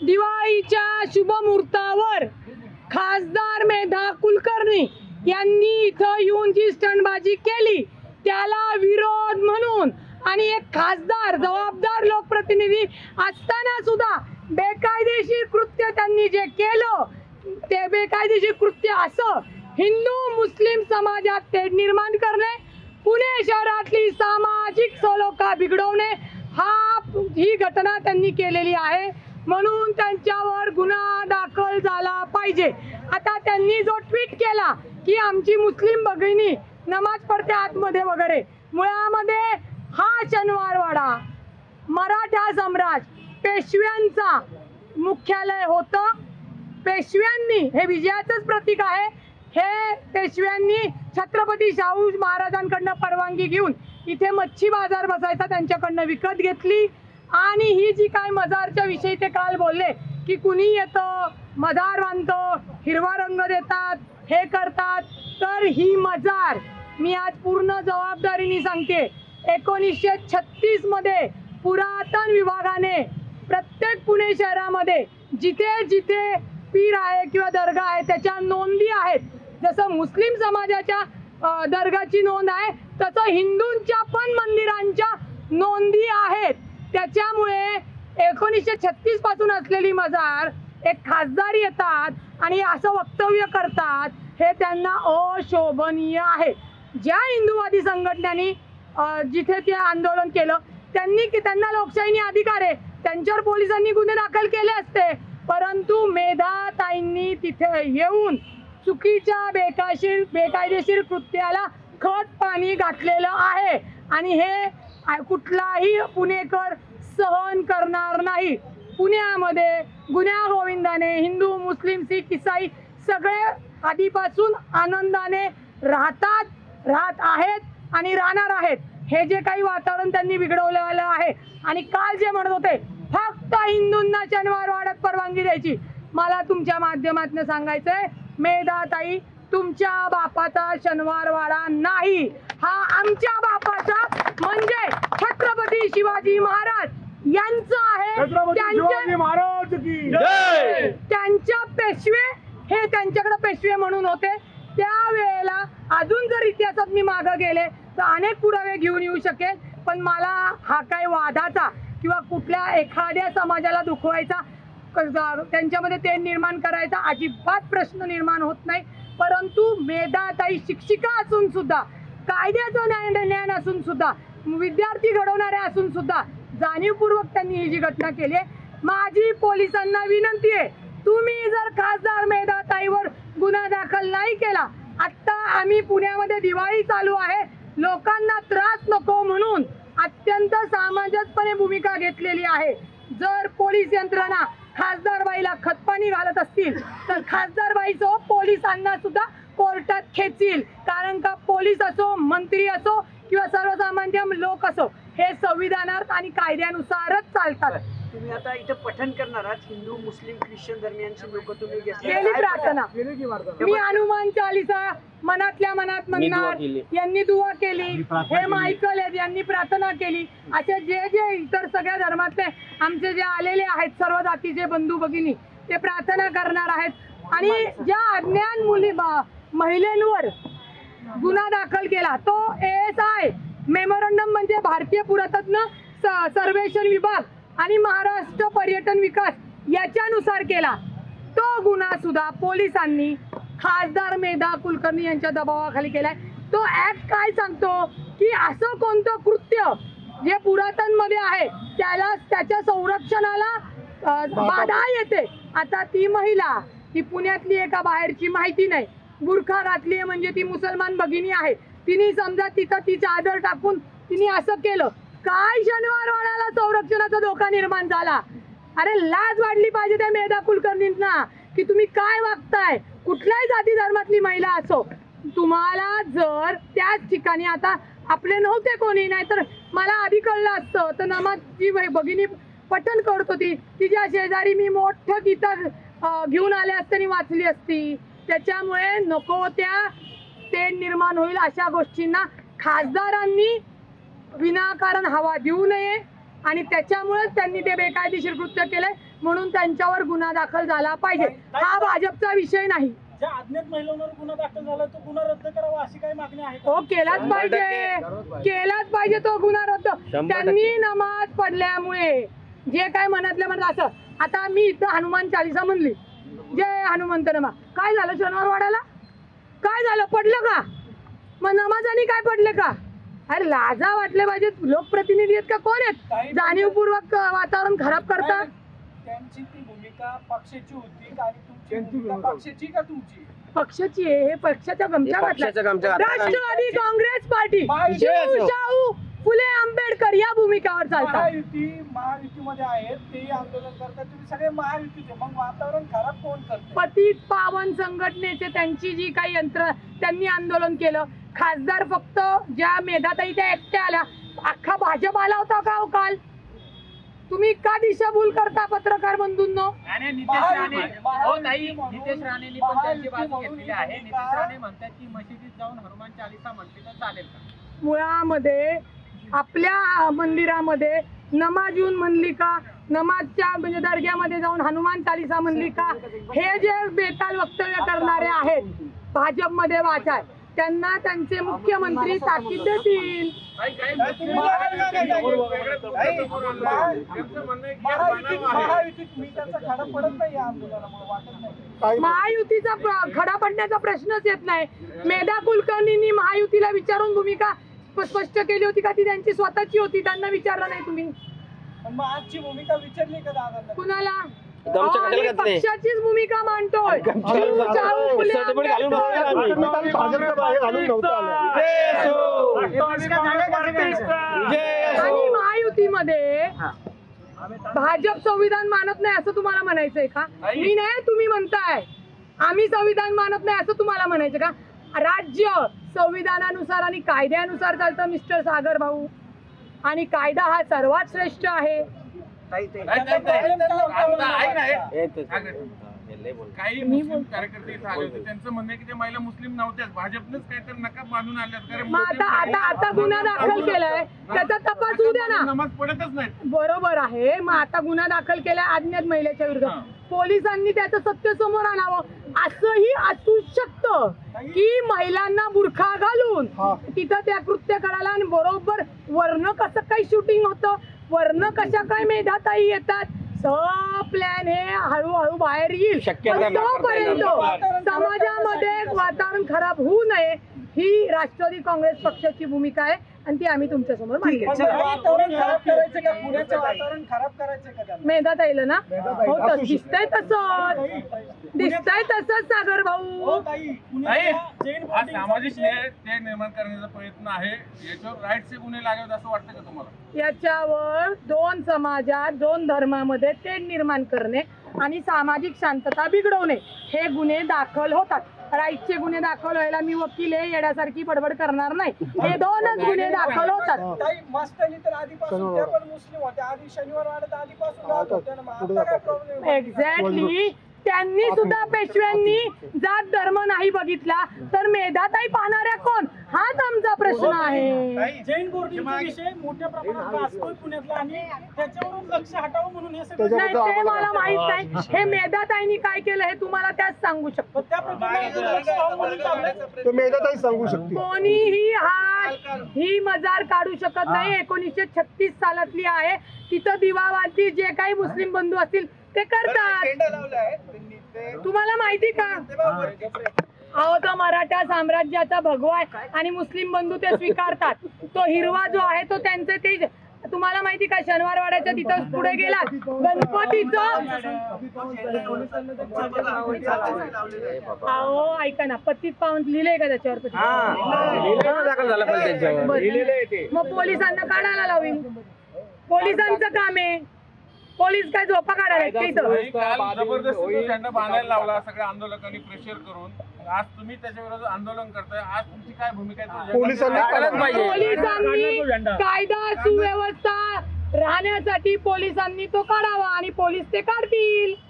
दिवाळीच्या शुभमुहूर्तावर खासदार मेधा कुलकर्णी यांनी इथं येऊन जी स्टंटबाजी केली त्याला विरोध म्हणून आणि एक खासदार जबाबदार लोकप्रतिनिधी असताना सुद्धा बेकायदेशीर कृत्य त्यांनी जे केलं ते बेकायदेशीर कृत्य असं हिंदू मुस्लिम समाजात तेढ निर्माण करणे, पुणे शहरातली सामाजिक सलोखा बिघडवणे ही घटना त्यांनी केलेली आहे। म्हणून त्यांच्यावर गुन्हा दाखल झाला पाहिजे। आता त्यांनी जो ट्विट केला की आमची मुस्लिम भगिनी नमाज पडते आतमध्ये वगैरे, मुळामध्ये हा शनिवारवाडा मराठा सम्राट पेशव्यांचा मुख्यालय होतं। पेशव्यांनी हे विजयाचंच प्रतीक आहे। हे पेशव्यांनी छत्रपती शाहू महाराजांकडनं परवानगी घेऊन इथे मच्छी बाजार बसायचा त्यांच्याकडनं विकत घेतली आणि ही जी काय मजारच्या विषयी ते काल बोलले की कुणी येतं मजार बांधतं, हिरवा रंग देतात, हे करतात, तर ही मजार मी आज पूर्ण जबाबदारीने सांगते 1936 मध्ये पुरातन विभागाने प्रत्येक पुणे शहरामध्ये जिथे जिथे पीर आहे किंवा दर्गा आहे त्याच्या नोंदी आहेत। जसं मुस्लिम समाजाच्या दर्गाची नोंद आहे तसं हिंदूंच्या पण मंदिरांच्या नोंदी आहेत। त्याच्यामुळे 1936 पासून असलेली मजार एक खासदार येतात आणि असं वक्तव्य करतात, हे त्यांना अशोभनीय आहे। ज्या हिंदूवादी संघटनांनी जिथे ते आंदोलन केलं त्यांना लोकशाहीने अधिकार आहे, त्यांच्यावर पोलिसांनी गुन्हे दाखल केले असते, परंतु मेधा ताईंनी तिथे येऊन चुकीच्या बेकायदेशीर कृत्याला खत पाणी घातलेलं आहे आणि हे कुठलाही पुणेकर सहन करणार नाही। पुण्यामध्ये गुन्हा गोविंदाने हिंदू मुस्लिम सिख ईसाई सगळे आधीपासून आनंदाने राहत आहेत आणि राहणार आहेत। हे जे काही वातावरण त्यांनी बिघडवलेलं आहे आणि काल जे म्हणत होते फक्त हिंदूंना शनिवार वाड्यात परवानगी द्यायची, मला तुमच्या माध्यमातून सांगायचंय मेधा ताई, तुमच्या बापाचा शनिवार वाडा नाही, हा आमच्या बापाचा म्हणजे छत्रपती शिवाजी महाराज यांचा आहे। त्यांच्या पेशवे हे त्यांच्याकडे पेशवे म्हणून होते त्यावेळेला। अजून जर इतिहासात मी मागे गेले तर अनेक पुरावे घेऊन येऊ शकेल, पण मला हा काही वादाचा किंवा कुठल्या एखाद्या समाजाला दुखवायचा त्यांच्यामध्ये ते निर्माण करायचा अजिबात प्रश्न निर्माण होत नाही। परंतु मेधा ताई शिक्षिका असून सुद्धा, कायद्याचं ज्ञान असून सुद्धा, विद्यार्थी घडवणाऱ्या असून सुद्धा जाणीवपूर्वक त्यांनी ही जी घटना केली आहे। माझी पोलिसांना विनंती आहे, तुम्ही जर खासदार मेधा ताईवर गुन्हा दाखल नाही केला, आता आम्ही पुण्यामध्ये दिवाळी चालू आहे, लोकांना त्रास नको म्हणून अत्यंत सामंजस्यपणे भूमिका घेतलेली आहे। जर पोलीस यंत्रणा खासदारबाईला खतपाणी घालत असतील तर खासदारबाईसह पोलिसांना सुद्धा कोर्टात खेचील, कारण का पोलीस असो, मंत्री असो किंवा सर्वसामान्य लोक असो, हे संविधानात आणि कायद्यानुसारच चालतात। तुम्ही आता इथे पठण करणार आहात, हिंदू मुस्लिम ख्रिश्चन दरम्यानची लोक तुम्ही केली प्रार्थना, मी हनुमान चालीसा मनातल्या मनात म्हणणार, यांनी दुआ केली, हे मायकल यांनी प्रार्थना केली, असे जे जे इतर सगळ्या धर्मातले आमचे जे आलेले आहेत सर्व जातीचे बंधू भगिनी ते प्रार्थना करणार आहेत। आणि ज्या अज्ञान महिलांवर गुन्हा दाखल केला तो ASI मेमोरंडम म्हणजे भारतीय पुरातत्व सर्वेक्षण विभाग आणि महाराष्ट्र पर्यटन विकास याच्यानुसार केला, तो गुन्हा सुद्धा पोलिसांनी खासदार मेधा कुलकर्णी यांच्या दबावाखाली केलाय। तो ऍक्ट काय सांगतो की असं कोणतं कृत्य जे पुरातन मध्ये आहे त्याला त्याच्या संरक्षणाला बाधा येते। आता ती महिला ती पुण्यातली एका बाहेरची माहिती नाही, बुरखा घातली आहे म्हणजे ती मुसलमान भगिनी आहे, तिने समजा तिथं तिचा आदर टाकून तिने असं केलं, काय शनिवार वाड्याला संरक्षणाचा धोका निर्माण झाला? अरे लाज वाढली पाहिजे त्या मेधा कुलकर्णींना की तुम्ही काय वागताय। कुठल्याही जाती धर्मातली महिला असो, तुम्हाला जर त्याच ठिकाणी आता आपले नव्हते कोणी, नाही तर मला आधी कळलं असतं तर नमाजची भगिनी पठण करत होती, तिच्या शेजारी मी मोठं गीतं घेऊन आले असते आणि वाचली असती। त्याच्यामुळे नको त्या तेढ निर्माण होईल अशा गोष्टींना खासदारांनी विनाकारण हवा देऊ नये आणि त्याच्यामुळे त्यांनी ते बेकायदेशीर कृत्य केलंय। म्हणून त्यांच्यावर गुन्हा दाखल झाला पाहिजे. हा भाजपचा विषय नाही. ज्या अज्ञात महिलांवर गुन्हा दाखल झाला तो गुन्हा रद्द करावा अशी काही मागणी आहे का? हो, केलाच पाहिजे तो गुन्हा रद्द. त्यांनी नमाज पडल्यामुळे जे काय मनातल्या मनात असं. आता मी इथं हनुमान चालीसा म्हणली, जय हनुमंत नमा, काय झालं शनिवार वाड्याला? काय झालं? पडलं का? मग नमाजानी काय पडले का? अरे लाजा वाटले पाहिजे. लोकप्रतिनिधी आहेत का कोण आहेत जाणीवपूर्वक वातावरण खराब करता? त्यांची ती भूमिका पक्षाची होती आणि तुमची भूमिका पक्षाची का तुमची? पक्षाची आहे. हे पक्षाच्या गमच्या घातल्या. राष्ट्रवादी काँग्रेस पार्टी, शिवशाहू फुले आंबेडकर या भूमिकावर चालतात. महायुतीमध्ये आहेत, तेही आंदोलन करतात, तुम्ही सगळे महायुतीचे, मग वातावरण खराब कोण करते? पतित पावन संघटनेचे त्यांची जी काही त्यांनी आंदोलन केलं. खासदार फक्त ज्या मेधाताई त्या एकट्या आल्या, अख्खा भाजप आला होता का हो काल? तुम्ही का दिशाभूल करता पत्रकार बंधूंनो? नितेश राणेंनी पण त्यांची बाजू घेतलेली आहे. नितेश राणे म्हणतात की मशिदीत जाऊन हनुमान चालीसा म्हटली तर चालेल का? मुळामध्ये आपल्या मंदिरामध्ये नमाज येऊन म्हणली का? नमाजच्या म्हणजे दर्ग्यामध्ये जाऊन हनुमान चालीसा म्हणली का? हे जे बेताल वक्तव्य करणारे आहेत भाजपमध्ये वाचाय, त्यांना त्यांचे मुख्यमंत्री ताकीद देतील. महायुतीचा खडा पडण्याचा प्रश्नच येत नाही. मेधा कुलकर्णींनी महायुतीला विचारून भूमिका स्पष्ट केली होती का? ती त्यांची स्वतःची होती, त्यांना विचारलं नाही तुम्ही? मग आजची भूमिका विचारली का दादा? कुणाला? आम्ही पक्षाचीच भूमिका मांडतोय. आणि महायुतीमध्ये भाजप संविधान मानत नाही असं तुम्हाला म्हणायचंय का? मी नाही, तुम्ही म्हणताय आम्ही संविधान मानत नाही असं तुम्हाला म्हणायचं का? राज्य संविधानानुसार आणि कायद्यानुसार चालतं मिस्टर सागर भाऊ, आणि कायदा हा सर्वात श्रेष्ठ आहे. काही मुस्लिम कार्यकर्ते इथे आले होते, त्यांचं म्हणणं आहे की ते महिला मुस्लिम नव्हत्याच, भाजपनेच काहीतरी नकाब बांधून आल्यात. मग आता गुन्हा दाखल केलाय, त्याचा तपास होऊ द्या ना. नमाज पडतच नाही. बरोबर आहे. मग आता गुन्हा दाखल केलाय अज्ञात महिलेच्या विरोधात, पोलिसांनी त्याचं सत्य समोर आणावं. असंही असू शकतं की महिलांना बुरखा घालून तिथं त्या कृत्य करायला, आणि बरोबर वर्ण कसं काही शूटिंग होतं, वर्ण कशा काय मेधाताई येतात, सब प्लॅन हे हळूहळू बाहेर येईल. तोपर्यंत समाजामध्ये वातावरण खराब होऊ नये ही राष्ट्रवादी काँग्रेस पक्षाची भूमिका आहे, आणि ती आम्ही तुमच्या समोर मांडली. मेधाताईला ना हो, दिसतंय तसंच सागर भाऊ. सामाजिक न्याय निर्माण करण्याचा प्रयत्न आहे, याच्यावर राईटचे गुन्हे लागत असं वाटतं का तुम्हाला? याच्यावर दोन समाजात, दोन धर्मामध्ये तेढ निर्माण करणे आणि सामाजिक शांतता बिघडवणे हे गुन्हे दाखल होतात. राईटचे गुन्हे दाखल व्हायला मी वकील आहे, येण्यासारखी बडबड करणार नाही. हे दोनच गुन्हे दाखल होतात. एक्झॅक्टली. त्यांनी सुद्धा पेशव्यांनी जात धर्म नाही बघितला तर मेधाताई पाहणाऱ्या कोण, हाच आमचा प्रश्न आहे. जैन बोर्डिंगचा विषय मोठ्या प्रमाणात गाजतोय पुण्यातला, आणि त्याच्यावरून लक्ष हटावं म्हणून हे सगळं नाही, ते मला माहित नाही. हे मेधाताईंनी काय केलं हे तुम्हाला त्याच सांगू शकतो. मेधाताई सांगू शकते. कोणीही ही मजार काढू शकत नाही. 1936 सालातली आहे. तिथं दिवावाती जे काही मुस्लिम बंधू असतील ते करतात. तुम्हाला माहिती का? अहो, तो मराठा साम्राज्याचा भगवा आहे आणि मुस्लिम बंधू ते स्वीकारतात. तो हिरवा जो आहे तो त्यांचे ते. तुम्हाला माहिती का? शनिवारवाड्याच्या तिथं पुढे गेला गणपतीचं. अहो ऐका ना, पतित पावन लिहिलंय का त्याच्यावर? मग पोलिसांना काढायला लावीन. पोलिसांचं काम आहे. पोलीस काय झोपा काढायला जबरदस्ती झेंडा बांधायला लावला सगळ्या आंदोलकांनी प्रेशर करून. आज तुम्ही त्याच्या विरोधात आंदोलन करताय, आज तुमची काय भूमिका आहे? पोलिसांनी कायदा सुव्यवस्था राहण्यासाठी पोलिसांनी तो काढावा, आणि पोलीस ते काढतील.